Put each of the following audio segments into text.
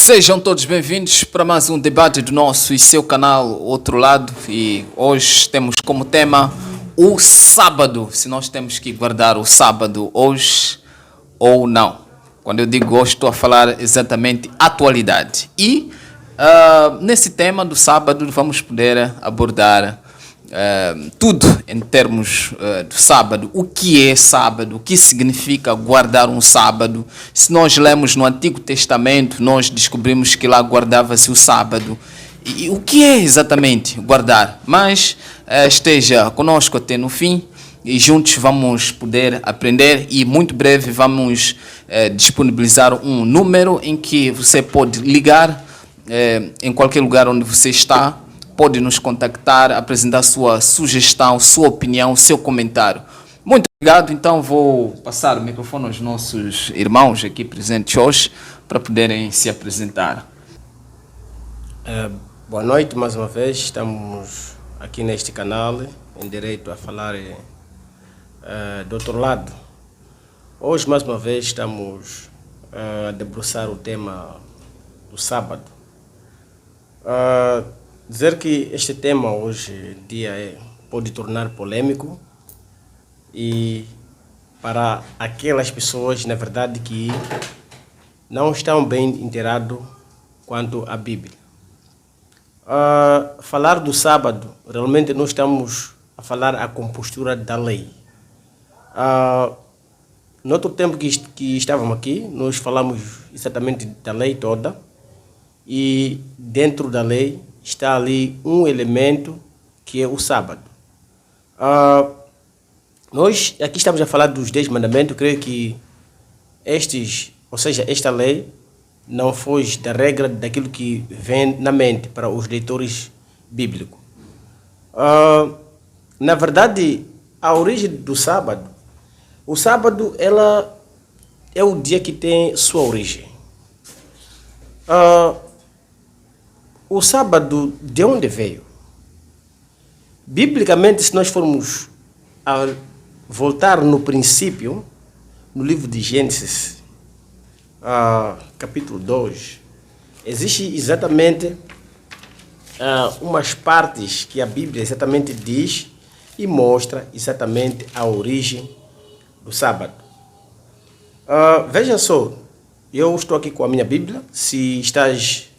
Sejam todos bem-vindos para mais um debate do nosso e seu canal Outro Lado. E hoje temos como tema o sábado. Se nós temos que guardar o sábado hoje ou não. Quando eu digo hoje, estou a falar exatamente atualidade. E nesse tema do sábado vamos poder abordar tudo em termos do sábado. O que é sábado? O que significa guardar um sábado? Se nós lemos no Antigo Testamento, nós descobrimos que lá guardava-se o sábado. E o que é exatamente guardar? Mas esteja conosco até no fim e juntos vamos poder aprender. E muito breve vamos disponibilizar um número em que você pode ligar em qualquer lugar onde você está. Pode nos contactar, apresentar sua sugestão, sua opinião, seu comentário. Muito obrigado. Então vou passar o microfone aos nossos irmãos aqui presentes hoje para poderem se apresentar. Boa noite mais uma vez. Estamos aqui neste canal em direito a falar do outro lado. Hoje mais uma vez estamos a debruçar o tema do sábado. Dizer que este tema hoje em dia pode tornar polêmico e para aquelas pessoas, na verdade, que não estão bem inteirados quanto à Bíblia. Falar do sábado, realmente nós estamos a falar a compostura da lei. No outro tempo que estávamos aqui, nós falamos exatamente da lei toda e dentro da lei está ali um elemento que é o sábado. Nós aqui estamos a falar dos 10 mandamentos. Creio que esta lei não foge da regra daquilo que vem na mente para os leitores bíblicos. Na verdade, a origem do sábado, o sábado ela é o dia que tem sua origem. O sábado, de onde veio? Biblicamente, se nós formos a voltar no princípio, no livro de Gênesis, capítulo 2, existe exatamente umas partes que a Bíblia exatamente diz e mostra exatamente a origem do sábado. Veja só, eu estou aqui com a minha Bíblia. Se estás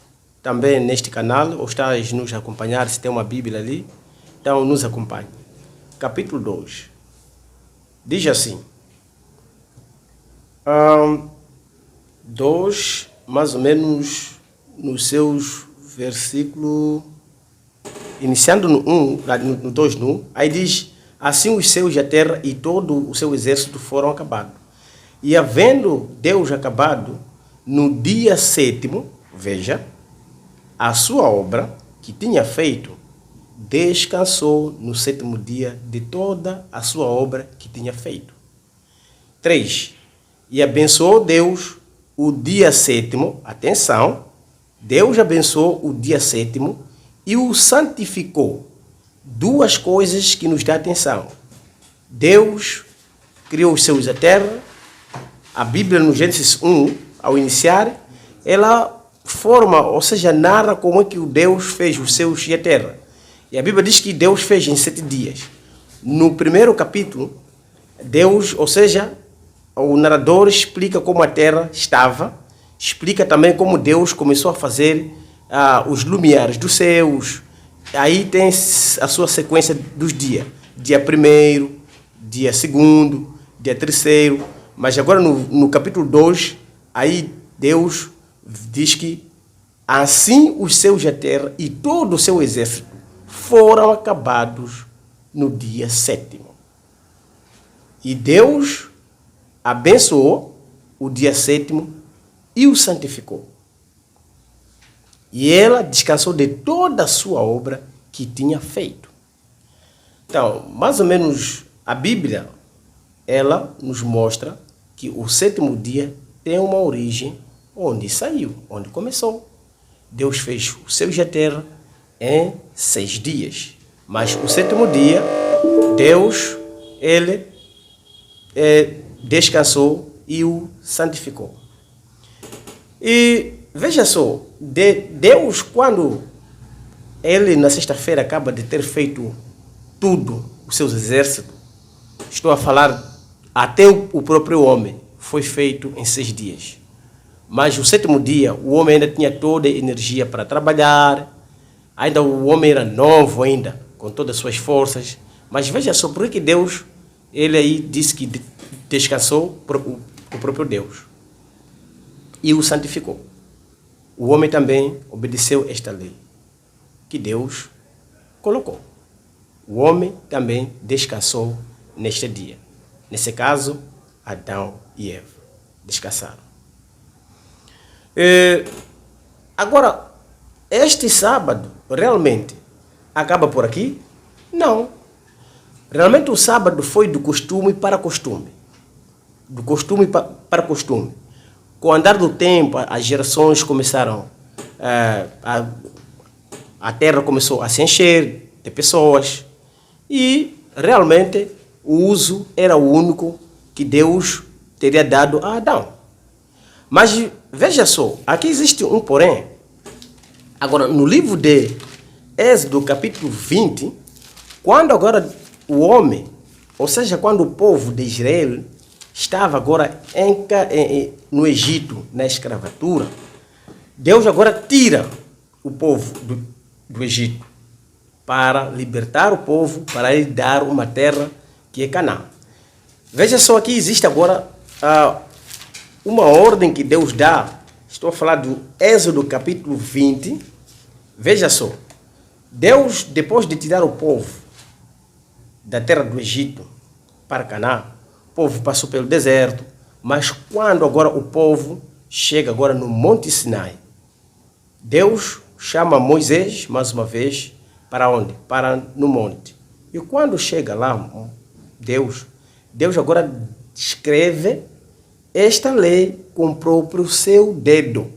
também neste canal, ou estás nos acompanhar, se tem uma Bíblia ali, então nos acompanhe. Capítulo 2. Diz assim. 2, mais ou menos, nos seus versículos, iniciando no 1, no 2, no 1, aí diz, assim os céus e a terra e todo o seu exército foram acabados. E havendo Deus acabado, no dia 7º, veja, a sua obra que tinha feito, descansou no 7º dia de toda a sua obra que tinha feito. 3. E abençoou Deus o dia 7º, atenção, Deus abençoou o dia 7º e o santificou. Duas coisas que nos dá atenção. Deus criou os céus e a terra. A Bíblia no Gênesis 1, ao iniciar, ela forma, ou seja, narra como é que o Deus fez os céus e a terra. E a Bíblia diz que Deus fez em 7 dias. No primeiro capítulo, Deus, ou seja, o narrador explica como a terra estava, explica também como Deus começou a fazer os lumiares dos céus. Aí tem a sua sequência dos dias. Dia 1º, dia 2º, dia 3º. Mas agora no capítulo 2, aí Deus diz que assim os céus e a terra e todo o seu exército foram acabados no dia 7º. E Deus abençoou o dia 7º e o santificou. E ela descansou de toda a sua obra que tinha feito. Então, mais ou menos, a Bíblia, ela nos mostra que o 7º dia tem uma origem onde saiu, onde começou. Deus fez o céu e a terra em 6 dias. Mas o 7º dia, Deus, ele descansou e o santificou. E veja só, Deus, quando ele na sexta-feira acaba de ter feito tudo, os seus exércitos, estou a falar até o próprio homem, foi feito em 6 dias. Mas o 7º dia, o homem ainda tinha toda a energia para trabalhar, ainda o homem era novo ainda, com todas as suas forças. Mas veja só, por que Deus, ele aí disse que descansou o próprio Deus e o santificou. O homem também obedeceu esta lei que Deus colocou. O homem também descansou neste dia. Nesse caso, Adão e Eva descansaram. Agora, este sábado realmente acaba por aqui? Não. Realmente o sábado foi do costume para costume. Do costume para costume. Com o andar do tempo, as gerações começaram, a terra começou a se encher de pessoas e realmente o uso era o único que Deus teria dado a Adão. Mas veja só, aqui existe um porém. Agora, no livro de Êxodo, capítulo 20, quando agora o homem, ou seja, quando o povo de Israel estava agora no Egito, na escravatura, Deus agora tira o povo do Egito para libertar o povo, para lhe dar uma terra que é Canaã. Veja só, aqui existe agora uma ordem que Deus dá. Estou a falar do Êxodo capítulo 20. Veja só, Deus, depois de tirar o povo da terra do Egito para Canaã, o povo passou pelo deserto, mas quando agora o povo chega agora no Monte Sinai, Deus chama Moisés, mais uma vez, para onde? Para no monte. E quando chega lá, Deus agora escreve esta lei com o próprio seu dedo.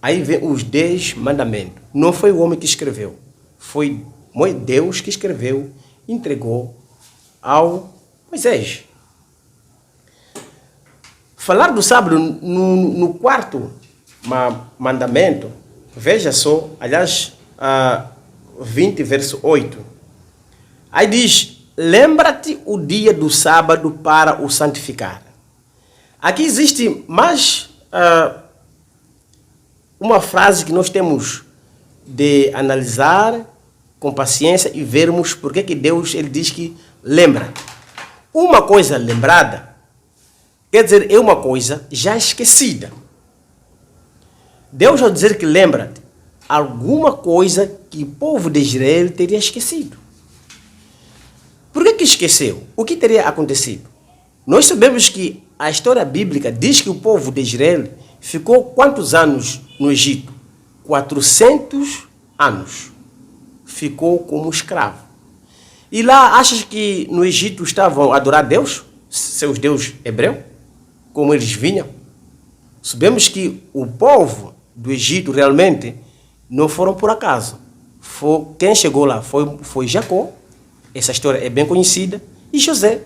Aí vem os 10 mandamentos. Não foi o homem que escreveu, foi Deus que escreveu, entregou ao Moisés. Falar do sábado no 4º mandamento, veja só, aliás, 20, verso 8. Aí diz: lembra-te o dia do sábado para o santificar. Aqui existe mais uma frase que nós temos de analisar com paciência e vermos por que Deus ele diz que lembra. Uma coisa lembrada quer dizer é uma coisa já esquecida. Deus, ao dizer que lembra-te, alguma coisa que o povo de Israel teria esquecido. Por que esqueceu? O que teria acontecido? Nós sabemos que a história bíblica diz que o povo de Israel ficou quantos anos no Egito? 400 anos. Ficou como escravo. E lá, achas que no Egito estavam a adorar Deus? Seus deuses hebreus? Como eles vinham? Sabemos que o povo do Egito realmente não foram por acaso. Quem chegou lá foi Jacó. Essa história é bem conhecida. E José.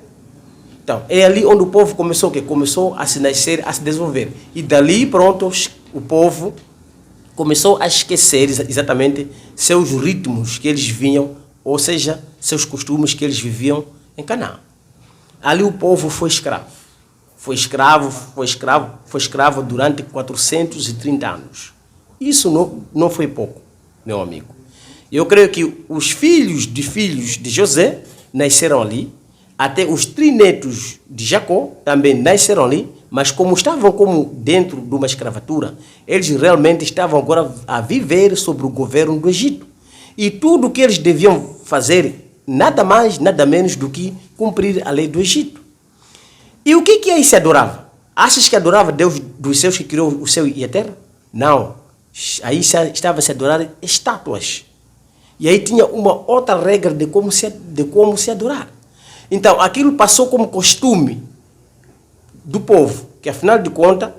Então, é ali onde o povo começou, que começou a se nascer, a se desenvolver. E dali, pronto, o povo começou a esquecer exatamente seus ritmos que eles vinham, ou seja, seus costumes que eles viviam em Canaã. Ali o povo foi escravo. Foi escravo durante 430 anos. Isso não foi pouco, meu amigo. Eu creio que os filhos de José nasceram ali, até os trinetos de Jacó também nasceram ali, mas como estavam dentro de uma escravatura, eles realmente estavam agora a viver sobre o governo do Egito. E tudo o que eles deviam fazer, nada mais, nada menos do que cumprir a lei do Egito. E o que aí se adorava? Achas que adorava Deus dos céus que criou o céu e a terra? Não. Aí estava se adorar estátuas. E aí tinha uma outra regra de como se adorar. Então, aquilo passou como costume do povo, que afinal de contas,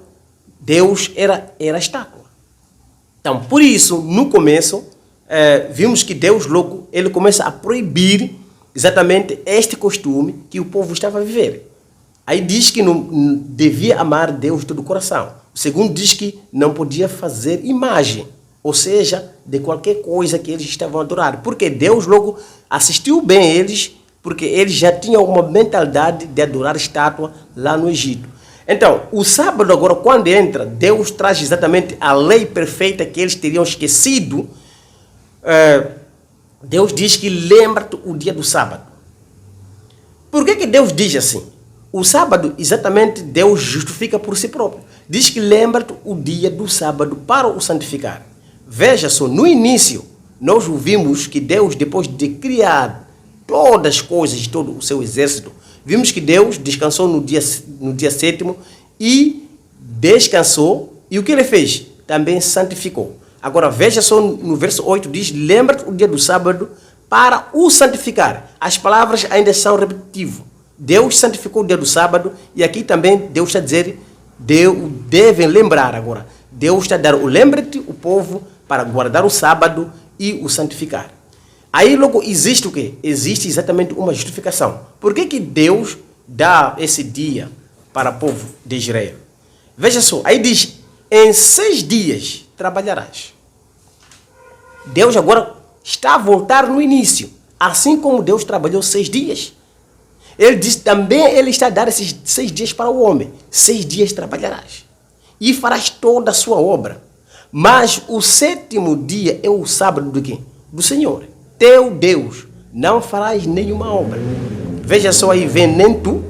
Deus era estátua. Então, por isso, no começo, vimos que Deus logo, ele começa a proibir exatamente este costume que o povo estava a viver. Aí diz que não devia amar Deus de todo o coração. Ou Segundo, diz que não podia fazer imagem, ou seja, de qualquer coisa que eles estavam a adorar. Porque Deus logo assistiu bem eles, porque eles já tinham uma mentalidade de adorar estátua lá no Egito. Então, o sábado agora, quando entra, Deus traz exatamente a lei perfeita que eles teriam esquecido. Deus diz que lembra-te o dia do sábado. Por que Deus diz assim? O sábado, exatamente, Deus justifica por si próprio. Diz que lembra-te o dia do sábado para o santificar. Veja só, no início, nós ouvimos que Deus, depois de criar todas as coisas, todo o seu exército, vimos que Deus descansou no dia sétimo e descansou. E o que ele fez? Também santificou. Agora, veja só, no verso 8 diz, lembra-te o dia do sábado para o santificar. As palavras ainda são repetitivas. Deus santificou o dia do sábado e aqui também Deus está a dizer, devem lembrar agora. Deus está a dar o lembre-te, o povo, para guardar o sábado e o santificar. Aí logo existe o quê? Existe exatamente uma justificação. Por que Deus dá esse dia para o povo de Israel? Veja só, aí diz, em 6 dias trabalharás. Deus agora está a voltar no início. Assim como Deus trabalhou 6 dias. Ele diz também, ele está a dar esses 6 dias para o homem. 6 dias trabalharás. E farás toda a sua obra. Mas o 7º dia é o sábado do quê? Do Senhor. Teu Deus. Não farás nenhuma obra. Veja só aí, vem nem tu,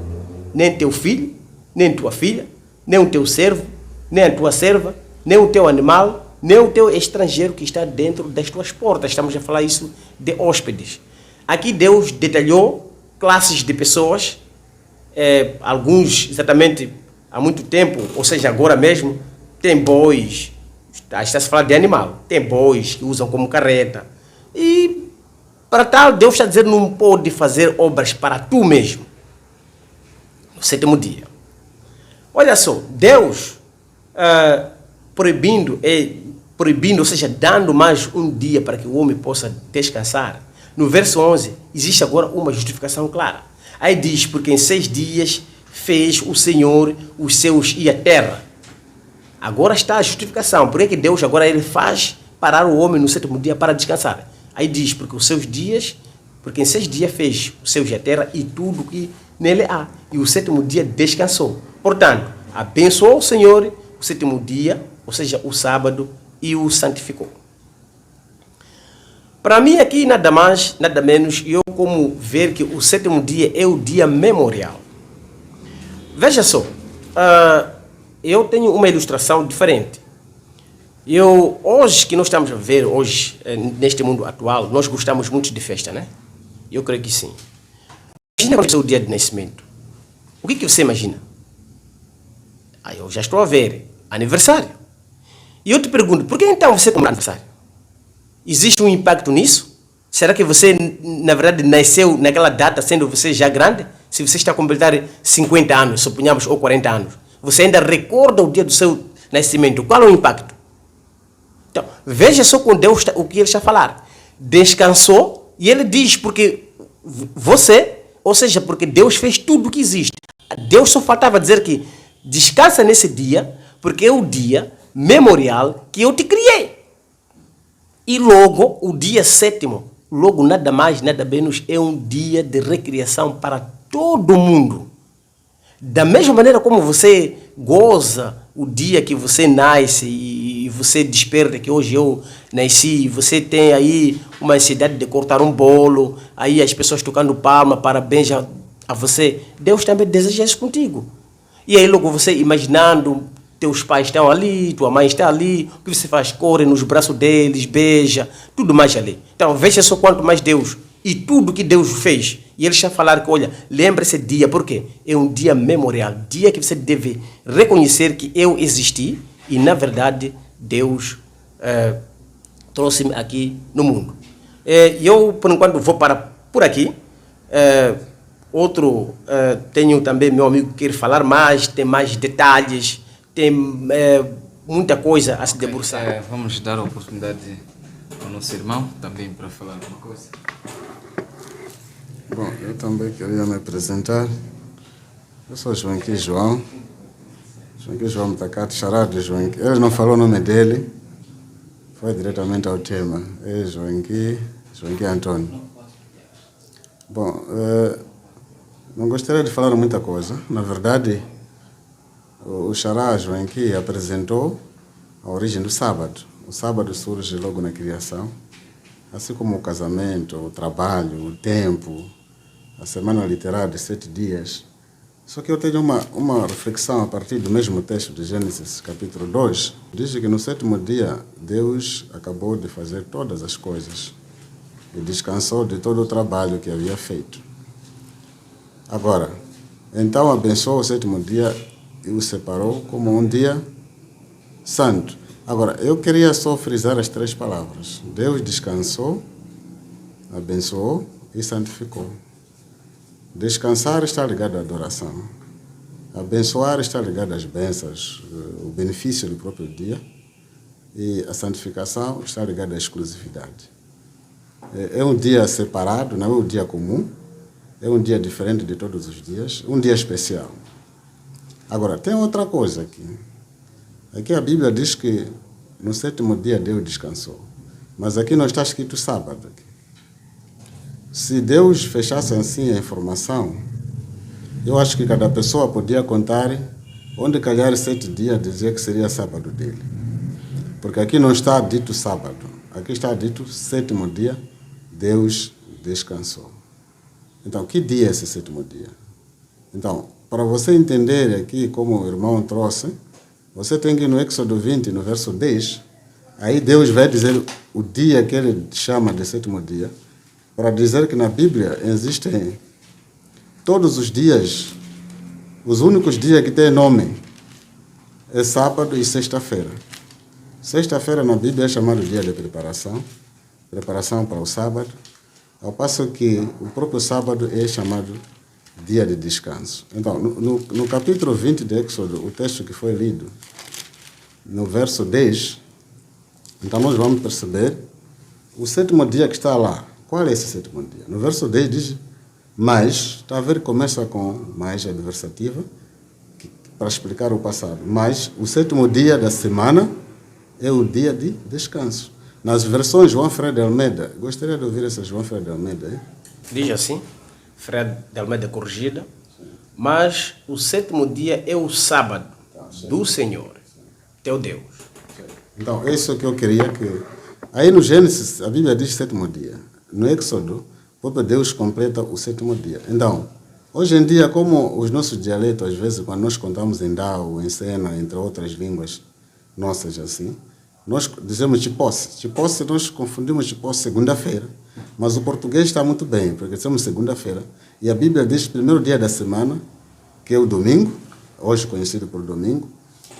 nem teu filho, nem tua filha, nem o teu servo, nem a tua serva, nem o teu animal, nem o teu estrangeiro que está dentro das tuas portas. Estamos a falar isso de hóspedes. Aqui Deus detalhou classes de pessoas, alguns exatamente há muito tempo, ou seja, agora mesmo, tem bois, está se falando de animal, tem bois que usam como carreta. E para tal, Deus está dizendo, não pode fazer obras para tu mesmo. No 7º dia. Olha só, Deus proibindo, ou seja, dando mais um dia para que o homem possa descansar. No verso 11, existe agora uma justificação clara. Aí diz, porque em 6 dias fez o Senhor os céus e a terra. Agora está a justificação. Por que Deus agora ele faz parar o homem no 7º dia para descansar? Aí diz, porque em 6 dias fez os céus e a terra e tudo que nele há. E o 7º dia descansou. Portanto, abençoou o Senhor o 7º dia, ou seja, o sábado, e o santificou. Para mim aqui nada mais, nada menos, eu como ver que o 7º dia é o dia memorial. Veja só, eu tenho uma ilustração diferente. Hoje que nós estamos a ver, hoje, neste mundo atual, nós gostamos muito de festa, né? Eu creio que sim. Imagina quando é o dia de nascimento. O que você imagina? Eu já estou a ver, aniversário. E eu te pergunto, por que então você comemora aniversário? Existe um impacto nisso? Será que você, na verdade, nasceu naquela data, sendo você já grande? Se você está a completar 50 anos, suponhamos, ou 40 anos, você ainda recorda o dia do seu nascimento. Qual é o impacto? Então, veja só com Deus o que ele está a falar. Descansou, e ele diz, porque você, ou seja, porque Deus fez tudo o que existe. Deus só faltava dizer que descansa nesse dia, porque é o dia memorial que eu te criei. E logo, o dia 7º, logo nada mais, nada menos, é um dia de recriação para todo mundo. Da mesma maneira como você goza o dia que você nasce e você desperta que hoje eu nasci, você tem aí uma ansiedade de cortar um bolo, aí as pessoas tocando palma, parabéns a você. Deus também deseja isso contigo. E aí logo você imaginando, teus pais estão ali, tua mãe está ali, o que você faz? Corre nos braços deles, beija, tudo mais ali. Então veja só quanto mais Deus e tudo que Deus fez. E ele está a falar que, olha, lembra esse dia, por quê? É um dia memorial, dia que você deve reconhecer que eu existi e, na verdade, Deus trouxe-me aqui no mundo. Eu, por enquanto, vou parar por aqui. Tenho também meu amigo que quer falar mais, tem mais detalhes, tem muita coisa a se debruçar. Vamos dar a oportunidade ao nosso irmão também para falar alguma coisa. Bom, eu também queria me apresentar. Eu sou João, João Mutacato, charado João. Ele não falou o nome dele, foi diretamente ao tema. É João Antônio. Bom, não gostaria de falar muita coisa. Na verdade, o Xará João apresentou a origem do sábado. O sábado surge logo na criação, assim como o casamento, o trabalho, o tempo, a semana literária de 7 dias. Só que eu tenho uma reflexão a partir do mesmo texto de Gênesis, capítulo 2. Diz que no 7º dia, Deus acabou de fazer todas as coisas e descansou de todo o trabalho que havia feito. Agora, então abençoou o 7º dia e o separou como um dia santo. Agora, eu queria só frisar as 3 palavras. Deus descansou, abençoou e santificou. Descansar está ligado à adoração. Abençoar está ligado às bênçãos, o benefício do próprio dia. E a santificação está ligada à exclusividade. É um dia separado, não é um dia comum. É um dia diferente de todos os dias, um dia especial. Agora, tem outra coisa aqui. Aqui a Bíblia diz que no 7º dia Deus descansou. Mas aqui não está escrito sábado. Se Deus fechasse assim a informação, eu acho que cada pessoa podia contar onde calhar 7 dias dizia que seria sábado dele. Porque aqui não está dito sábado. Aqui está dito 7º dia, Deus descansou. Então, que dia é esse 7º dia? Então, para você entender aqui como o irmão trouxe, você tem que ir no Êxodo 20, no verso 10, aí Deus vai dizer o dia que ele chama de 7º dia, para dizer que na Bíblia existem todos os dias, os únicos dias que têm nome é sábado e sexta-feira. Sexta-feira na Bíblia é chamado dia de preparação para o sábado, ao passo que o próprio sábado é chamado dia de descanso. Então, no capítulo 20 de Êxodo, o texto que foi lido, no verso 10, então nós vamos perceber o 7º dia que está lá. Qual é esse 7º dia? No verso 10 diz, mas, está a ver, começa com mais adversativa, para explicar o passado. Mas o 7º dia da semana é o dia de descanso. Nas versões João Ferreira de Almeida, gostaria de ouvir essa João Ferreira de Almeida. Hein? Diz assim, Ferreira de Almeida corrigida, mas o 7º dia é o sábado do Senhor, teu Deus. Então, é isso que eu queria que... Aí no Gênesis, a Bíblia diz 7º dia. No Êxodo, o próprio Deus completa o 7º dia. Então, hoje em dia, como os nossos dialetos, às vezes, quando nós contamos em Dao, em Sena, entre outras línguas nossas assim, nós dizemos Chiposse. Chiposse, nós confundimos Chiposse segunda-feira. Mas o português está muito bem, porque dizemos segunda-feira. E a Bíblia diz primeiro dia da semana, que é o domingo, hoje conhecido por domingo,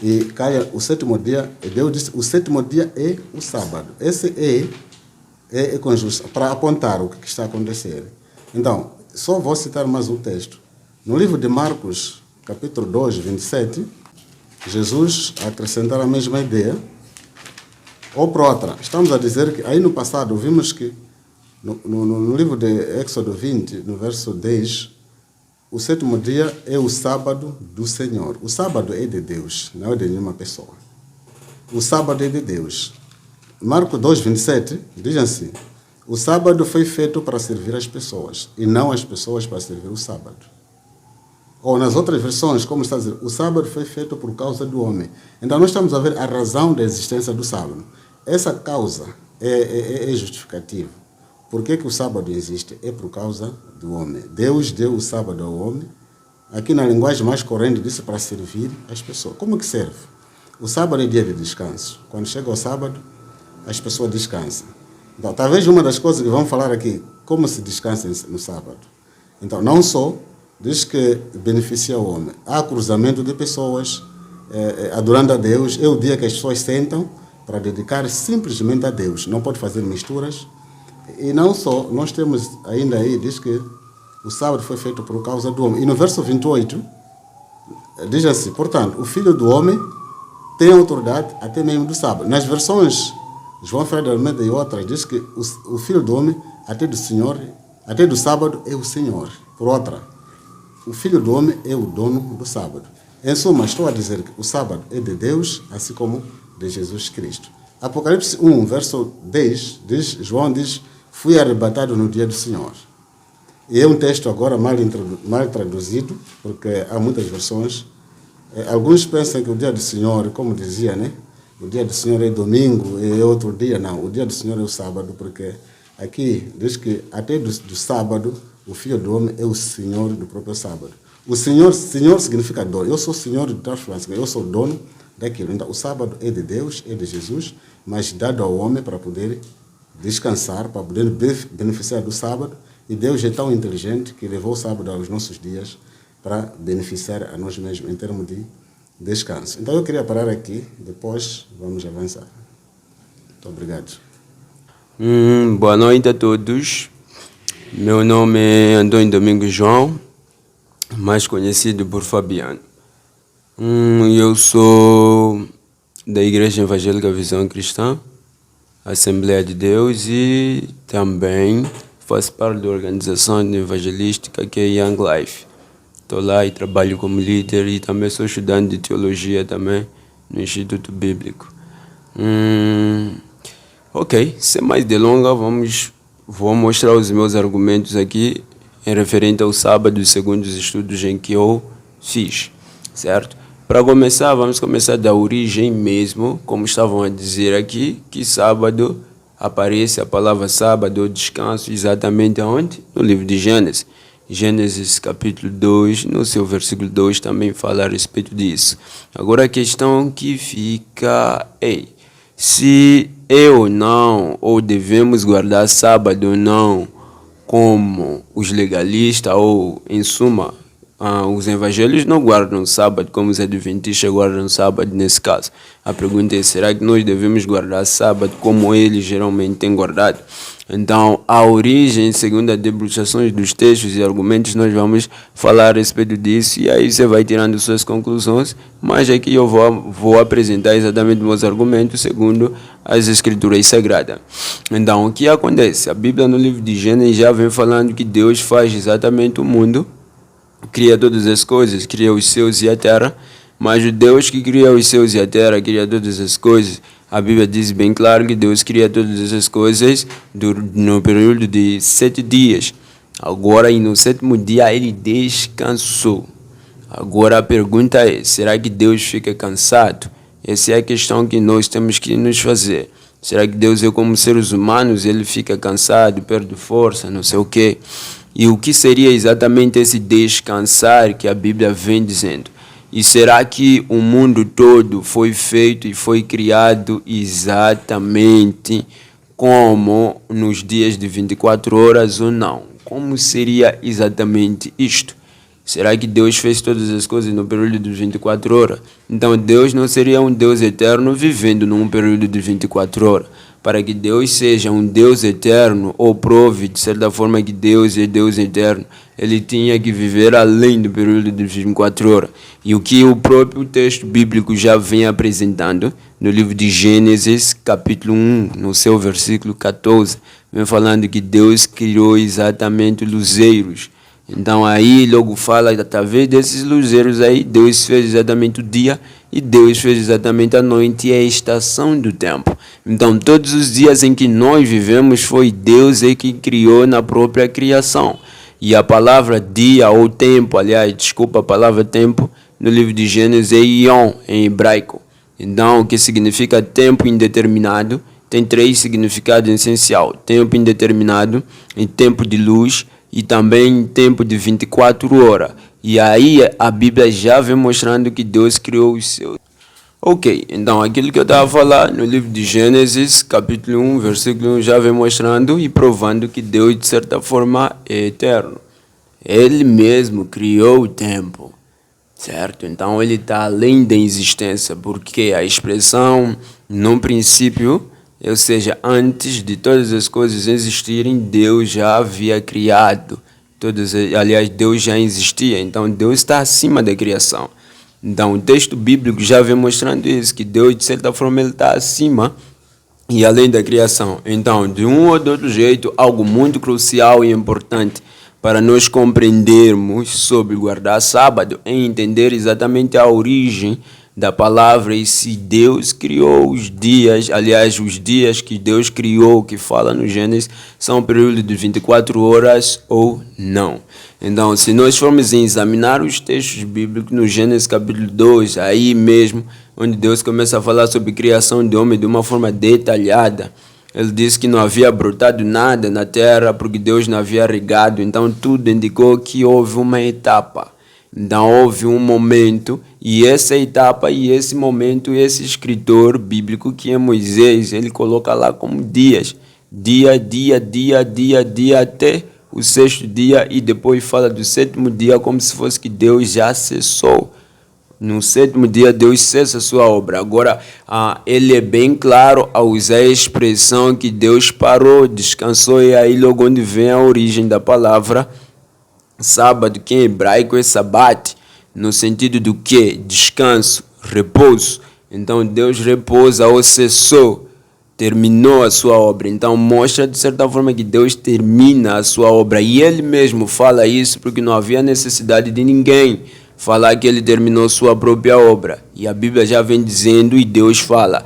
e caia o 7º dia, e Deus disse, o 7º dia é o sábado. Esse é conjusto, para apontar o que está acontecendo. Então, só vou citar mais um texto. No livro de Marcos, capítulo 2, 27, Jesus acrescentar a mesma ideia, ou por outra. Estamos a dizer que, aí no passado, vimos que, no livro de Êxodo 20, no verso 10, o 7º dia é o sábado do Senhor. O sábado é de Deus, não é de nenhuma pessoa. O sábado é de Deus. Marcos 2, 27, diz assim, o sábado foi feito para servir as pessoas, e não as pessoas para servir o sábado. Ou nas outras versões, como está a dizer, o sábado foi feito por causa do homem. Então nós estamos a ver a razão da existência do sábado. Essa causa é justificativa. Por que o sábado existe? É por causa do homem. Deus deu o sábado ao homem, aqui na linguagem mais corrente, disse para servir as pessoas. Como que serve? O sábado é dia de descanso. Quando chega o sábado, as pessoas descansam. Então, talvez uma das coisas que vamos falar aqui, como se descansa no sábado. Então, não só diz que beneficia o homem. Há cruzamento de pessoas adorando a Deus. É o dia que as pessoas sentam para dedicar simplesmente a Deus. Não pode fazer misturas. E não só, nós temos ainda aí, diz que o sábado foi feito por causa do homem. E no verso 28, diz assim, portanto, o Filho do Homem tem autoridade até mesmo do sábado. Nas versões João Ferreira de Almeida e outras, diz que o Filho do Homem, até do Senhor, até do sábado, é o Senhor. Por outra, o Filho do Homem é o dono do sábado. Em suma, estou a dizer que o sábado é de Deus, assim como de Jesus Cristo. Apocalipse 1, verso 10, João diz, fui arrebatado no dia do Senhor. E é um texto agora mal traduzido, porque há muitas versões. Alguns pensam que o dia do Senhor, como dizia, né? O dia do Senhor é domingo, é outro dia. Não, o dia do Senhor é o sábado, porque aqui diz que até do sábado, o Filho do Homem é o Senhor do próprio sábado. O Senhor significa dono. Eu sou Senhor de transformação, eu sou dono daquilo. Então, o sábado é de Deus, é de Jesus, mas dado ao homem para poder descansar, para poder beneficiar do sábado. E Deus é tão inteligente que levou o sábado aos nossos dias para beneficiar a nós mesmos em termos de descanso. Então eu queria parar aqui, depois vamos avançar. Muito obrigado. Boa noite a todos. Meu nome é Antônio Domingos João, mais conhecido por Fabiano. Eu sou da Igreja Evangélica Visão Cristã, Assembleia de Deus, e também faço parte da organização evangelística que é Young Life. Estou lá e trabalho como líder e também sou estudante de teologia também no Instituto Bíblico. Ok, sem mais delongas, vou mostrar os meus argumentos aqui em referente ao sábado, segundo os estudos em que eu fiz, certo? Para começar, vamos começar da origem mesmo, como estavam a dizer aqui, que sábado aparece a palavra sábado ou descanso exatamente aonde? No livro de Gênesis. Gênesis capítulo 2, no seu versículo 2 também fala a respeito disso. Agora a questão que fica é, se é ou não, ou devemos guardar sábado ou não, como os legalistas, ou em suma, os evangelhos não guardam sábado, como os adventistas guardam sábado nesse caso. A pergunta é, será que nós devemos guardar sábado como eles geralmente têm guardado? Então, a origem, segundo as debruçações dos textos e argumentos, nós vamos falar a respeito disso e aí você vai tirando suas conclusões, mas aqui eu vou apresentar exatamente meus argumentos segundo as escrituras sagradas. Então, o que acontece? A Bíblia no livro de Gênesis já vem falando que Deus faz exatamente o mundo, cria todas as coisas, cria os céus e a terra, mas o Deus que cria os céus e a terra, cria todas as coisas, a Bíblia diz bem claro que Deus cria todas essas coisas no período de 7 dias. Agora, e no 7º dia, ele descansou. Agora a pergunta é, será que Deus fica cansado? Essa é a questão que nós temos que nos fazer. Será que Deus é como seres humanos, ele fica cansado, perde força, não sei o quê? E o que seria exatamente esse descansar que a Bíblia vem dizendo? E será que o mundo todo foi feito e foi criado exatamente como nos dias de 24 horas ou não? Como seria exatamente isto? Será que Deus fez todas as coisas no período de 24 horas? Então Deus não seria um Deus eterno vivendo num período de 24 horas. Para que Deus seja um Deus eterno, ou prove de certa forma que Deus é Deus eterno, ele tinha que viver além do período de 24 horas. E o que o próprio texto bíblico já vem apresentando, no livro de Gênesis, capítulo 1, no seu versículo 14, vem falando que Deus criou exatamente luzeiros. Então aí logo fala, através desses luzeiros aí, Deus fez exatamente o dia e Deus fez exatamente a noite e a estação do tempo. Então todos os dias em que nós vivemos foi Deus que criou na própria criação. E a palavra dia ou tempo, aliás, desculpa, a palavra tempo, no livro de Gênesis é Yom, em hebraico. Então o que significa tempo indeterminado, tem 3 significados essenciais. Tempo indeterminado, em tempo de luz, e também tempo de 24 horas. E aí a Bíblia já vem mostrando que Deus criou os seus. Ok, então aquilo que eu estava a falar no livro de Gênesis, capítulo 1, versículo 1, já vem mostrando e provando que Deus, de certa forma, é eterno. Ele mesmo criou o tempo, certo? Então ele está além da existência, porque a expressão, no princípio, ou seja, antes de todas as coisas existirem, Deus já havia criado. Aliás, Deus já existia. Então, Deus está acima da criação. Então, o texto bíblico já vem mostrando isso, que Deus, de certa forma, ele está acima e além da criação. Então, de um ou de outro jeito, algo muito crucial e importante para nós compreendermos sobre guardar sábado é entender exatamente a origem da palavra e se Deus criou os dias, aliás, os dias que Deus criou, que fala no Gênesis, são um período de 24 horas ou não. Então, se nós formos examinar os textos bíblicos no Gênesis capítulo 2, aí mesmo, onde Deus começa a falar sobre a criação do homem de uma forma detalhada, ele disse que não havia brotado nada na terra porque Deus não havia regado, então tudo indicou que houve uma etapa. Então houve um momento, e essa etapa e esse momento, esse escritor bíblico que é Moisés, ele coloca lá como dias. Dia, até o sexto dia, e depois fala do sétimo dia como se fosse que Deus já cessou. No sétimo dia Deus cessa a sua obra. Agora, ele é bem claro ao usar a expressão que Deus parou, descansou, e aí logo onde vem a origem da palavra sábado, que em hebraico é sabat, no sentido do que? Descanso, repouso. Então Deus repousa ou cessou, terminou a sua obra. Então mostra de certa forma que Deus termina a sua obra. E ele mesmo fala isso porque não havia necessidade de ninguém falar que ele terminou sua própria obra. E a Bíblia já vem dizendo, e Deus fala.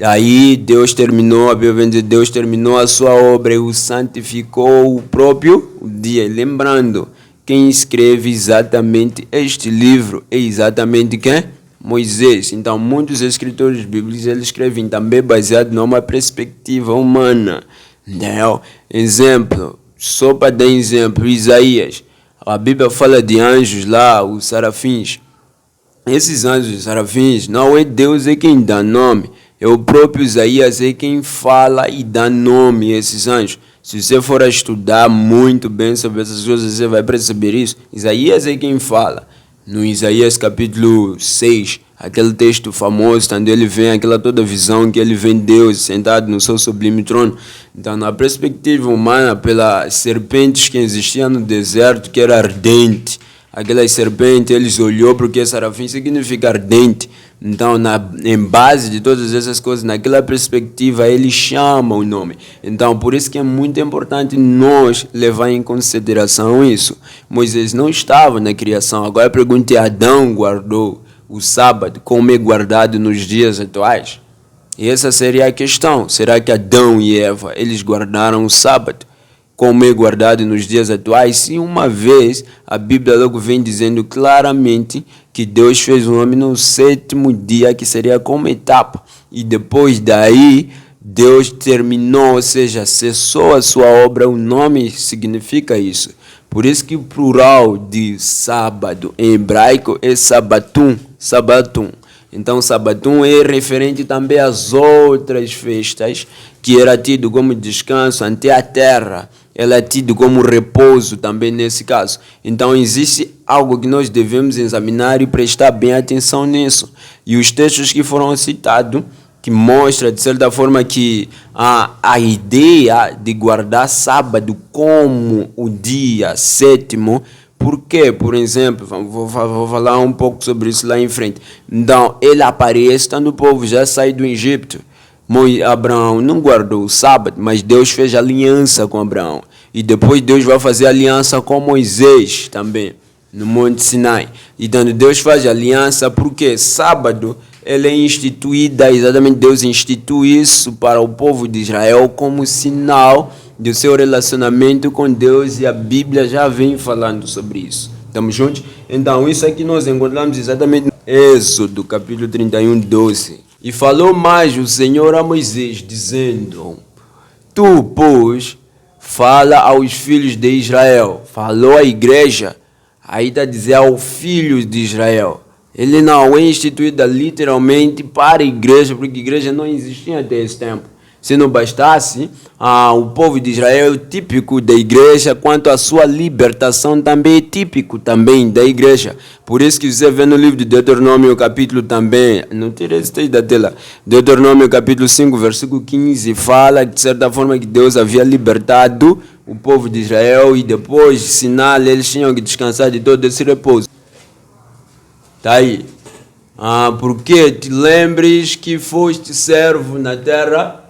Aí Deus terminou, a Bíblia vem dizer, Deus terminou a sua obra e o santificou o próprio dia. Lembrando, quem escreve exatamente este livro é exatamente quem? Moisés. Então, muitos escritores bíblicos eles escrevem também baseado numa perspectiva humana. Não. Exemplo, só para dar exemplo, Isaías. A Bíblia fala de anjos lá, os serafins. Esses anjos e serafins, não é Deus é quem dá nome, é o próprio Isaías é quem fala e dá nome a esses anjos. Se você for a estudar muito bem sobre essas coisas, você vai perceber isso. Isaías é quem fala. No Isaías capítulo 6, aquele texto famoso, quando ele vem, aquela toda visão que ele vê Deus sentado no seu sublime trono. Então, na perspectiva humana, pelas serpentes que existiam no deserto, que era ardente, aquelas serpentes, eles olhou porque serafim significa ardente. Então, em base de todas essas coisas, naquela perspectiva, ele chama o nome. Então, por isso que é muito importante nós levar em consideração isso. Moisés não estava na criação. Agora a pergunta é, Adão guardou o sábado como é guardado nos dias atuais? E essa seria a questão. Será que Adão e Eva, eles guardaram o sábado como é guardado nos dias atuais? Sim, uma vez a Bíblia logo vem dizendo claramente que Deus fez o homem no sétimo dia, que seria como etapa. E depois daí, Deus terminou, ou seja, cessou a sua obra. O nome significa isso. Por isso que o plural de sábado em hebraico é sabatum, sabatum. Então, sabatum é referente também às outras festas, que era tido como descanso ante a terra. Ela é tido como repouso também nesse caso. Então existe algo que nós devemos examinar e prestar bem atenção nisso. E os textos que foram citados, que mostram de certa forma que a ideia de guardar sábado como o dia sétimo, por quê? Por exemplo, vou falar um pouco sobre isso lá em frente. Então, ele aparece quando o povo já saiu do Egito. Abraão não guardou o sábado, mas Deus fez aliança com Abraão. E depois Deus vai fazer aliança com Moisés também, no Monte Sinai. Então Deus faz aliança porque sábado ele é instituída, exatamente Deus institui isso para o povo de Israel como sinal do seu relacionamento com Deus, e a Bíblia já vem falando sobre isso. Estamos juntos? Então isso aqui nós encontramos exatamente no Êxodo capítulo 31, 12. E falou mais o Senhor a Moisés, dizendo: Tu, pois, fala aos filhos de Israel. Falou à igreja, aí está a dizer aos filhos de Israel. Ele não é instituído literalmente para a igreja, porque a igreja não existia até esse tempo. Se não bastasse, o povo de Israel é típico da igreja, quanto à sua libertação também é típico também da igreja. Por isso que você vê no livro de Deuteronômio capítulo também, não tira esse texto da tela, Deuteronômio capítulo 5, versículo 15, fala de certa forma que Deus havia libertado o povo de Israel e depois, sinal, eles tinham que descansar de todo esse repouso. Tá aí. Porque te lembres que foste servo na terra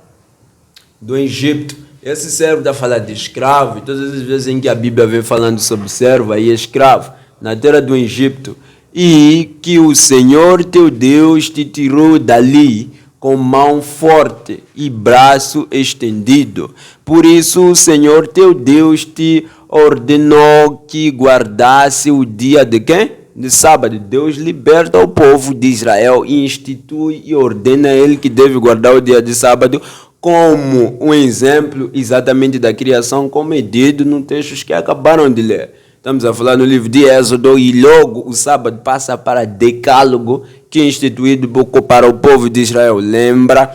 do Egito. Esse servo está a falar de escravo, e todas as vezes em que a Bíblia vem falando sobre servo, aí é escravo, na terra do Egito, e que o Senhor teu Deus te tirou dali com mão forte e braço estendido. Por isso o Senhor teu Deus te ordenou que guardasse o dia de quem? De sábado. Deus liberta o povo de Israel e institui e ordena a ele que deve guardar o dia de sábado como um exemplo exatamente da criação, como é dito no textos que acabaram de ler. Estamos a falar no livro de Êxodo, e logo o sábado passa para decálogo, que é instituído para o povo de Israel. Lembra,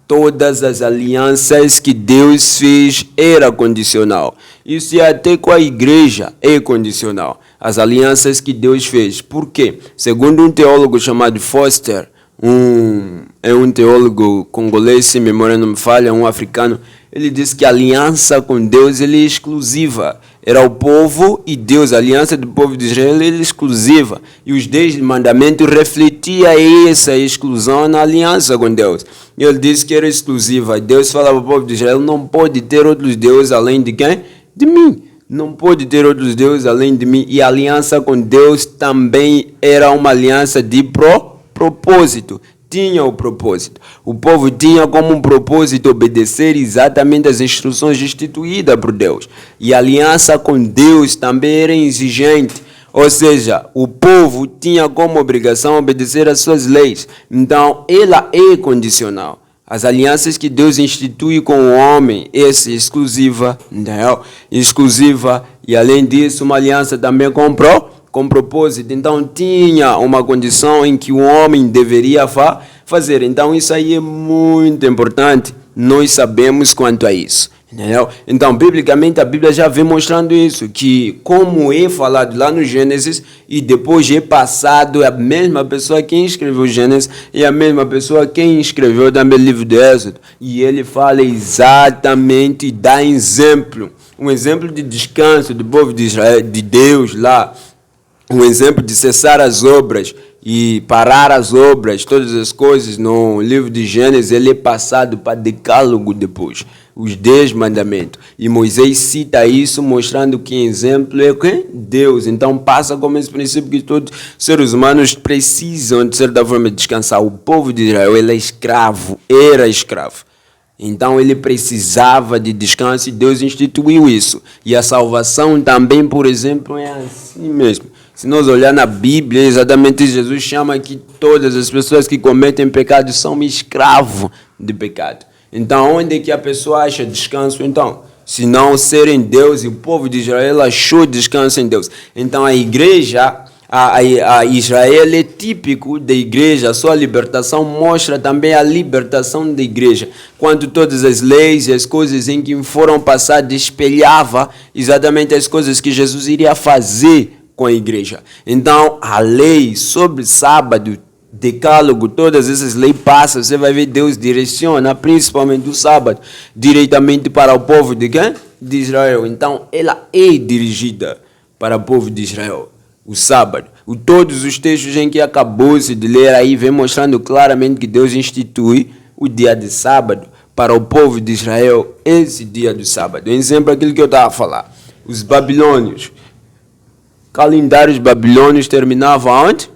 todas as alianças que Deus fez era condicional. Isso é até com a igreja é condicional. As alianças que Deus fez. Por quê? Segundo um teólogo chamado Foster, é um teólogo congolês, se memória não me falha, um africano, ele disse que a aliança com Deus ele é exclusiva. Era o povo e Deus, a aliança do povo de Israel era exclusiva. E os 10 mandamentos refletiam essa exclusão na aliança com Deus. E ele disse que era exclusiva. Deus falava ao povo de Israel, não pode ter outros deuses além de quem? De mim. Não pode ter outros deuses além de mim. E a aliança com Deus também era uma aliança de propósito. Tinha o propósito. O povo tinha como um propósito obedecer exatamente as instruções instituídas por Deus. E a aliança com Deus também era exigente. Ou seja, o povo tinha como obrigação obedecer às suas leis. Então, ela é condicional. As alianças que Deus institui com o homem, essa é exclusiva, não, exclusiva. E além disso, uma aliança também com propósito. Então tinha uma condição em que o homem deveria fazer. Então isso aí é muito importante. Nós sabemos quanto a isso. Entendeu? Então, biblicamente, a Bíblia já vem mostrando isso, que como é falado lá no Gênesis e depois é passado, é a mesma pessoa quem escreveu o Gênesis e a mesma pessoa quem escreveu também o livro de Êxodo. E ele fala exatamente, dá exemplo, um exemplo de descanso do povo de Israel, de Deus lá, um exemplo de cessar as obras e parar as obras, todas as coisas no livro de Gênesis, ele é passado para decálogo depois, os 10 mandamentos. E Moisés cita isso, mostrando que exemplo é quem? Deus. Então passa como esse princípio que todos os seres humanos precisam, de certa forma, descansar. O povo de Israel ele é escravo, era escravo. Então ele precisava de descanso e Deus instituiu isso. E a salvação também, por exemplo, é assim mesmo. Se nós olhar na Bíblia, exatamente Jesus chama que todas as pessoas que cometem pecado são escravos de pecado. Então, onde é que a pessoa acha descanso? Então, se não ser em Deus, e o povo de Israel achou descanso em Deus. Então, a igreja, a Israel é típico da igreja, a sua libertação mostra também a libertação da igreja. Quando todas as leis e as coisas em que foram passadas espelhava exatamente as coisas que Jesus iria fazer com a igreja. Então, a lei sobre sábado, decálogo, todas essas leis passam, você vai ver Deus direciona, principalmente o sábado, diretamente para o povo de quem? De Israel. Então, ela é dirigida para o povo de Israel, o sábado. Todos os textos em que acabou-se de ler aí, vem mostrando claramente que Deus institui o dia de sábado para o povo de Israel, esse dia do sábado. Exemplo, aquilo que eu estava a falar. Os babilônios, calendários babilônios terminavam onde?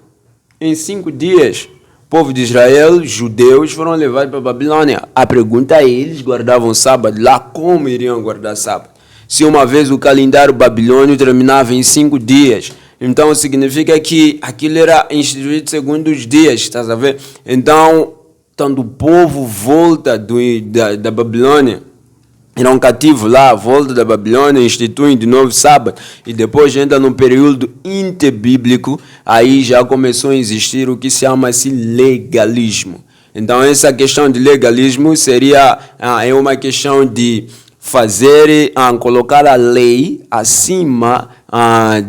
Em 5 dias. O povo de Israel, judeus, foram levados para a Babilônia. A pergunta é, eles guardavam sábado lá? Como iriam guardar sábado? Se uma vez o calendário babilônio terminava em 5 dias, então significa que aquilo era instituído segundo os dias, estás a ver? Então, quando o povo volta da Babilônia, irão cativo lá, volta da Babilônia, instituem de novo sábado, e depois entra no período interbíblico, aí já começou a existir o que se chama-se legalismo. Então essa questão de legalismo seria é uma questão de fazer, colocar a lei acima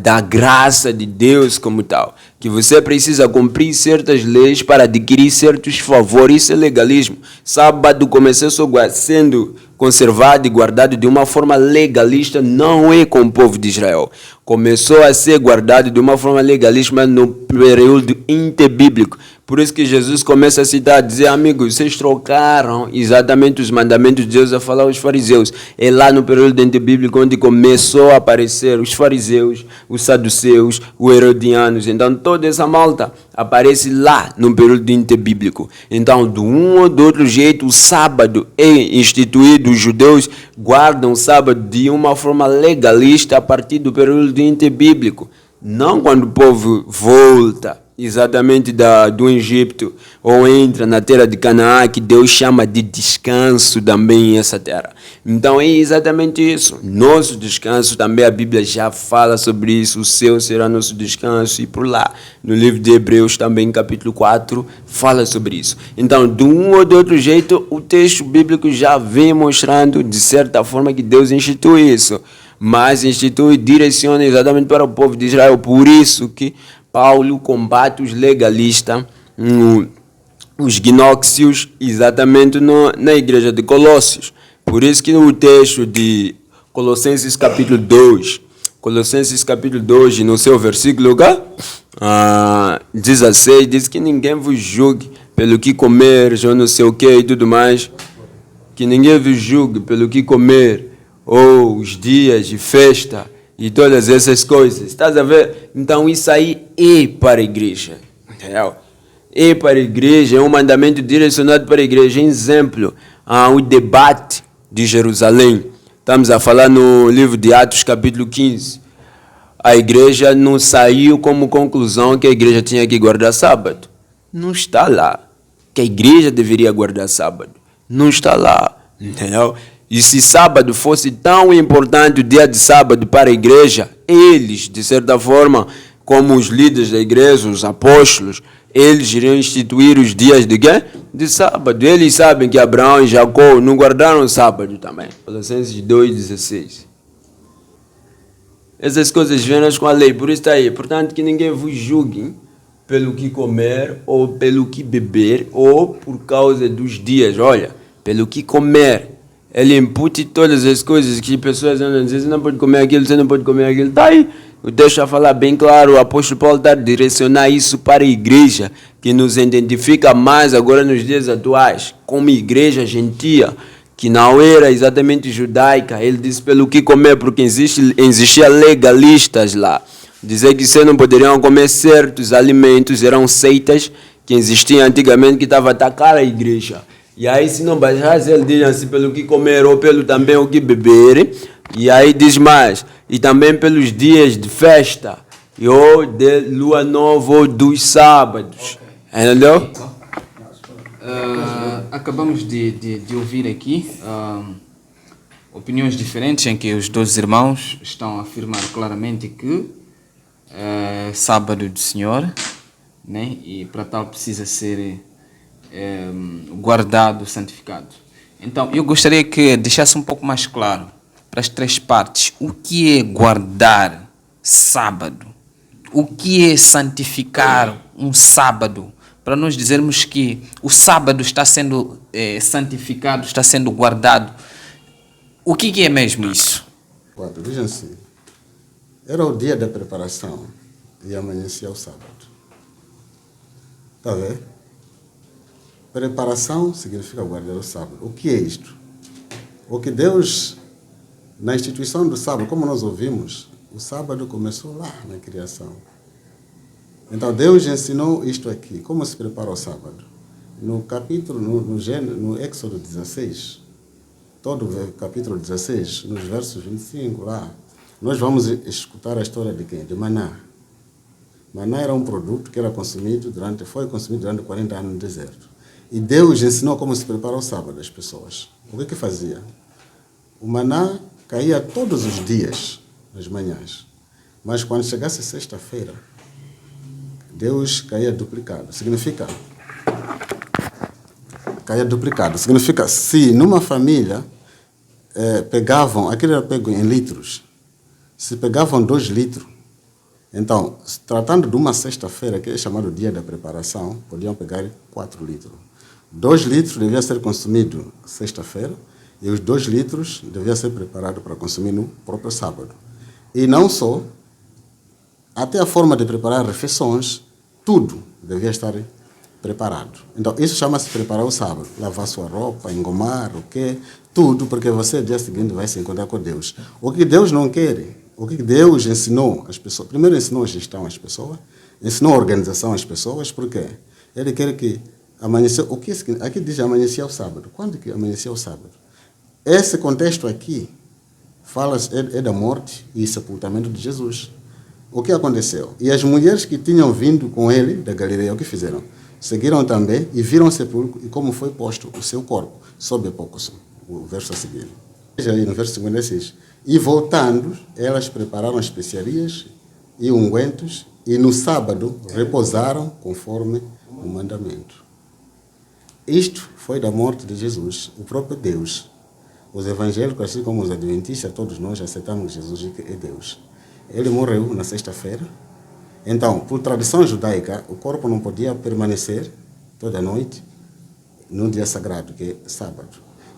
da graça de Deus como tal. Que você precisa cumprir certas leis para adquirir certos favores, isso é legalismo. Sábado começou sendo conservado e guardado de uma forma legalista, não é com o povo de Israel. Começou a ser guardado de uma forma legalista no período interbíblico. Por isso que Jesus começa a citar, a dizer, amigos, vocês trocaram exatamente os mandamentos de Deus a falar aos fariseus. É lá no período antibíblico onde começou a aparecer os fariseus, os saduceus, os herodianos. Então toda essa malta aparece lá no período interbíblico. Então, de um ou de outro jeito, o sábado é instituído. Os judeus guardam o sábado de uma forma legalista a partir do período interbíblico. Não quando o povo volta exatamente do Egito ou entra na terra de Canaã, que Deus chama de descanso também essa terra. Então é exatamente isso. Nosso descanso também, a Bíblia já fala sobre isso. O céu será nosso descanso, e por lá, no livro de Hebreus também, capítulo 4, fala sobre isso. Então, de um ou de outro jeito, o texto bíblico já vem mostrando, de certa forma, que Deus institui isso, mas institui e direciona exatamente para o povo de Israel. Por isso que Paulo combate os legalistas, os gnóxicos, exatamente na igreja de Colossos. Por isso que no texto de Colossenses capítulo 2, no seu versículo 16, diz que ninguém vos julgue pelo que comer, ou não sei o que e tudo mais, que ninguém vos julgue pelo que comer, ou os dias de festa, e todas essas coisas, estás a ver? Então isso aí é para a igreja, entendeu? É para a igreja, é um mandamento direcionado para a igreja. Exemplo, o debate de Jerusalém. Estamos a falar no livro de Atos, capítulo 15. A igreja não saiu como conclusão que a igreja tinha que guardar sábado. Não está lá. Que a igreja deveria guardar sábado. Não está lá, entendeu? E se sábado fosse tão importante, o dia de sábado para a igreja, eles, de certa forma, como os líderes da igreja, os apóstolos, eles iriam instituir os dias de quê? De sábado. Eles sabem que Abraão e Jacó não guardaram sábado também. Colossenses 2,16. Essas coisas vêm com a lei, por isso está aí. Portanto, que ninguém vos julgue pelo que comer, ou pelo que beber, ou por causa dos dias. Olha, pelo que comer. Ele impute todas as coisas que pessoas andam dizendo, você não pode comer aquilo, você não pode comer aquilo. Está aí. O texto a falar bem claro, o apóstolo Paulo está a direcionar isso para a igreja, que nos identifica mais agora nos dias atuais, como igreja gentia, que não era exatamente judaica. Ele disse pelo que comer, porque existia legalistas lá. Dizer que você não poderiam comer certos alimentos, eram seitas que existiam antigamente, que estavam a atacar a igreja. E aí, se não baixasse, ele diz assim, pelo que comer ou pelo também o que beber. E aí diz mais, e também pelos dias de festa, ou de lua nova ou dos sábados. Okay. Entendeu? Acabamos de ouvir aqui opiniões diferentes, em que os dois irmãos estão a afirmar claramente que sábado do Senhor, né? E para tal precisa ser guardado, santificado. Então, eu gostaria que deixasse um pouco mais claro para as três partes o que é guardar sábado, o que é santificar um sábado, para nós dizermos que o sábado está sendo santificado, está sendo guardado. O que é mesmo isso? Vejam assim, era o dia da preparação e amanhecia o sábado. Está a ver? Preparação significa guardar o sábado. O que é isto? O que Deus, na instituição do sábado, como nós ouvimos, o sábado começou lá na criação. Então Deus ensinou isto aqui, como se prepara o sábado. No capítulo, no Éxodo 16, todo o capítulo 16, nos versos 25 lá, nós vamos escutar a história de quem? De Maná. Maná era um produto que foi consumido durante 40 anos no deserto. E Deus ensinou como se prepara o sábado às pessoas. O que fazia? O maná caía todos os dias, nas manhãs. Mas quando chegasse sexta-feira, Deus caía duplicado. Caía duplicado. Significa, se numa família pegavam, aquilo era pego em litros, se pegavam 2 litros, então, tratando de uma sexta-feira, que é chamado dia da preparação, podiam pegar 4 litros. 2 litros devia ser consumido sexta-feira e os 2 litros devia ser preparado para consumir no próprio sábado. E não só, até a forma de preparar refeições, tudo devia estar preparado. Então, isso chama-se preparar o sábado. Lavar sua roupa, engomar, o quê? Tudo, porque você, no dia seguinte, vai se encontrar com Deus. O que Deus não quer, o que Deus ensinou às pessoas, primeiro ensinou a gestão às pessoas, ensinou a organização às pessoas, porque Ele quer que amanhecer, aqui diz amanhecer ao sábado. Quando que amanhecer ao sábado? Esse contexto aqui fala é da morte e sepultamento de Jesus. O que aconteceu? E as mulheres que tinham vindo com ele da Galileia, o que fizeram? Seguiram também e viram o sepulcro e como foi posto o seu corpo sob poucos. O verso a seguir. Veja aí no verso 56. E voltando, elas prepararam especiarias e ungüentos e no sábado repousaram conforme o mandamento. Isto foi da morte de Jesus, o próprio Deus. Os evangélicos, assim como os adventistas, todos nós aceitamos que Jesus é Deus. Ele morreu na sexta-feira. Então, por tradição judaica, o corpo não podia permanecer toda noite num dia sagrado, que é sábado.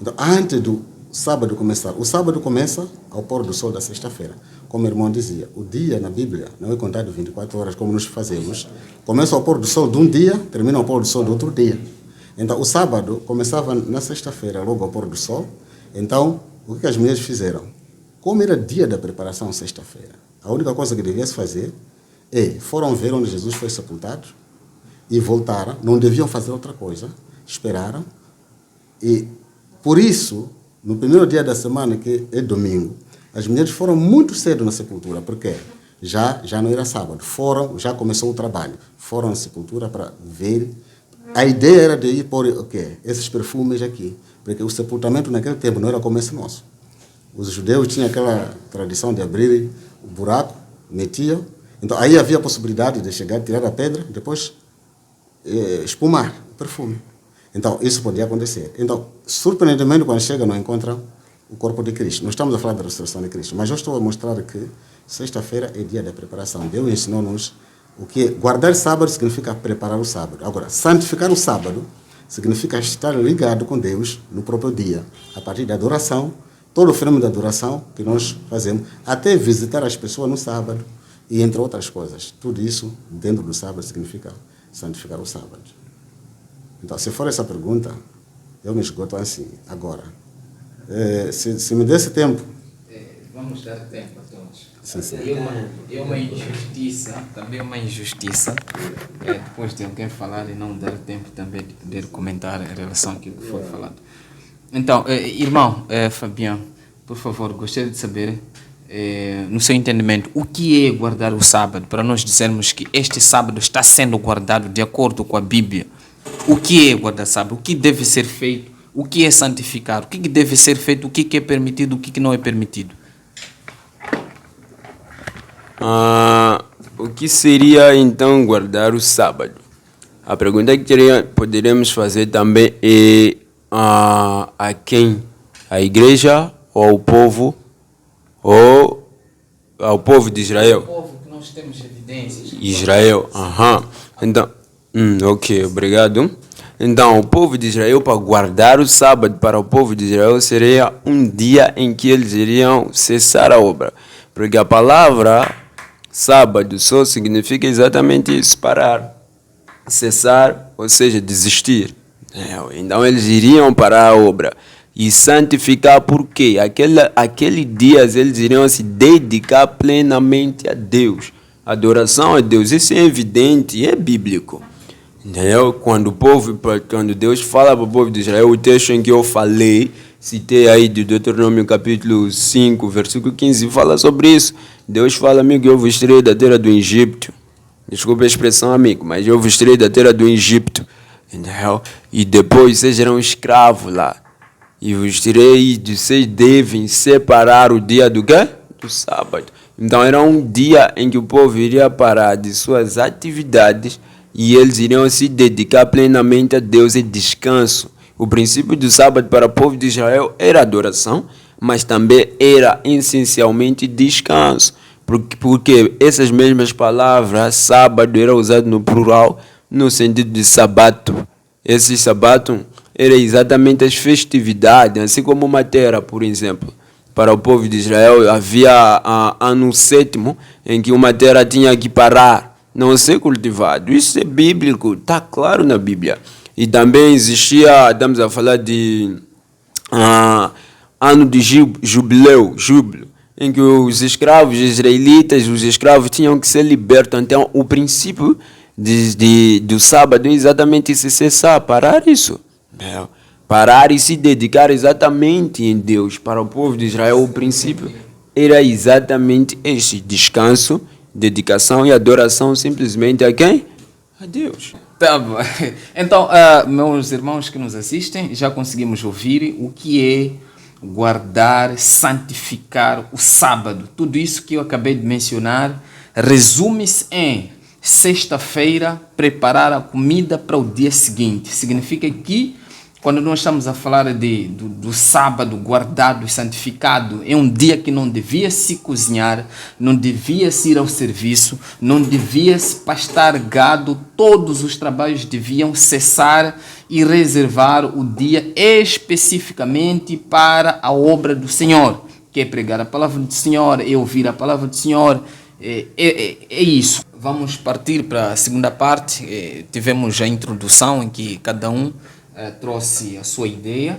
Então, antes do sábado começar, o sábado começa ao pôr do sol da sexta-feira. Como o irmão dizia, o dia na Bíblia não é contado 24 horas como nós fazemos. Começa ao pôr do sol de um dia, termina ao pôr do sol do outro dia. Então, o sábado começava na sexta-feira, logo ao pôr do sol. Então, o que as mulheres fizeram? Como era dia da preparação, sexta-feira, a única coisa que devia se fazer foram ver onde Jesus foi sepultado e voltaram. Não deviam fazer outra coisa. Esperaram. E, por isso, no primeiro dia da semana, que é domingo, as mulheres foram muito cedo na sepultura, porque já não era sábado. Já começou o trabalho. Foram à sepultura para ver. A ideia era de ir pôr esses perfumes aqui, porque o sepultamento naquele tempo não era como esse nosso. Os judeus tinham aquela tradição de abrir o buraco, metiam. Então aí havia a possibilidade de chegar, tirar a pedra, depois espumar o perfume. Então isso podia acontecer. Então, surpreendentemente, quando chega, não encontram o corpo de Cristo. Nós estamos a falar da ressurreição de Cristo, mas eu estou a mostrar que sexta-feira é dia da preparação. Deus ensinou-nos o que guardar sábado significa preparar o sábado. Agora, santificar o sábado significa estar ligado com Deus no próprio dia, a partir da adoração, todo o fenômeno da adoração que nós fazemos, até visitar as pessoas no sábado e entre outras coisas. Tudo isso dentro do sábado significa santificar o sábado. Então, se for essa pergunta, eu me esgoto assim, agora. Se me desse tempo... Vamos dar tempo a todos. Sim, sim. É uma injustiça, também uma injustiça, depois de alguém falar e não dar tempo também de poder comentar em relação àquilo que foi falado. Então, irmão Fabiano, por favor, gostaria de saber, no seu entendimento, o que é guardar o sábado, para nós dizermos que este sábado está sendo guardado de acordo com a Bíblia. O que é guardar sábado? O que deve ser feito? O que é santificar? O que deve ser feito? O que é permitido? O que não é permitido? O que seria então guardar o sábado? A pergunta que poderíamos fazer também é a quem? A igreja ou ao povo? Ou ao povo de Israel? O povo que nós temos evidências. Israel, Então, ok, obrigado. Então, o povo de Israel, para guardar o sábado para o povo de Israel, seria um dia em que eles iriam cessar a obra. Porque a palavra sábado só significa exatamente isso, parar, cessar, ou seja, desistir. Então eles iriam parar a obra e santificar, porque aquele dia eles iriam se dedicar plenamente a Deus, adoração a Deus. Isso é evidente e é bíblico. Entendeu? Quando Deus fala para o povo de Israel, o texto em que eu falei, citei aí de Deuteronômio capítulo 5, versículo 15, fala sobre isso. Deus fala, amigo, eu vos tirei da terra do Egito. Desculpa a expressão, amigo, mas eu vos tirei da terra do Egito. Entendeu? E depois vocês eram escravos lá. E vos tirei e vocês devem separar o dia do quê? Do sábado. Então era um dia em que o povo iria parar de suas atividades e eles iriam se dedicar plenamente a Deus e descanso. O princípio do sábado para o povo de Israel era adoração, mas também era essencialmente descanso. Porque essas mesmas palavras, sábado, era usado no plural, no sentido de sabato. Esse sabato era exatamente as festividades, assim como uma terra, por exemplo. Para o povo de Israel havia ano sétimo em que uma terra tinha que parar. não ser cultivado. Isso é bíblico, está claro na Bíblia. E também existia, estamos a falar de ano de júbilo, em que os escravos israelitas, os escravos tinham que ser libertos. Então, o princípio do sábado é exatamente se cessar, parar isso. Parar e se dedicar exatamente em Deus. Para o povo de Israel, o princípio era exatamente este: descanso, dedicação e adoração simplesmente a quem? A Deus. Tá bom. Então, meus irmãos que nos assistem, já conseguimos ouvir o que é guardar, santificar o sábado. Tudo isso que eu acabei de mencionar resume-se em sexta-feira preparar a comida para o dia seguinte. Significa que quando nós estamos a falar do sábado guardado e santificado, é um dia que não devia se cozinhar, não devia se ir ao serviço, não devia se pastar gado, todos os trabalhos deviam cessar e reservar o dia especificamente para a obra do Senhor, que é pregar a palavra do Senhor, é ouvir a palavra do Senhor, é isso. Vamos partir para a segunda parte. Tivemos a introdução em que cada um trouxe a sua ideia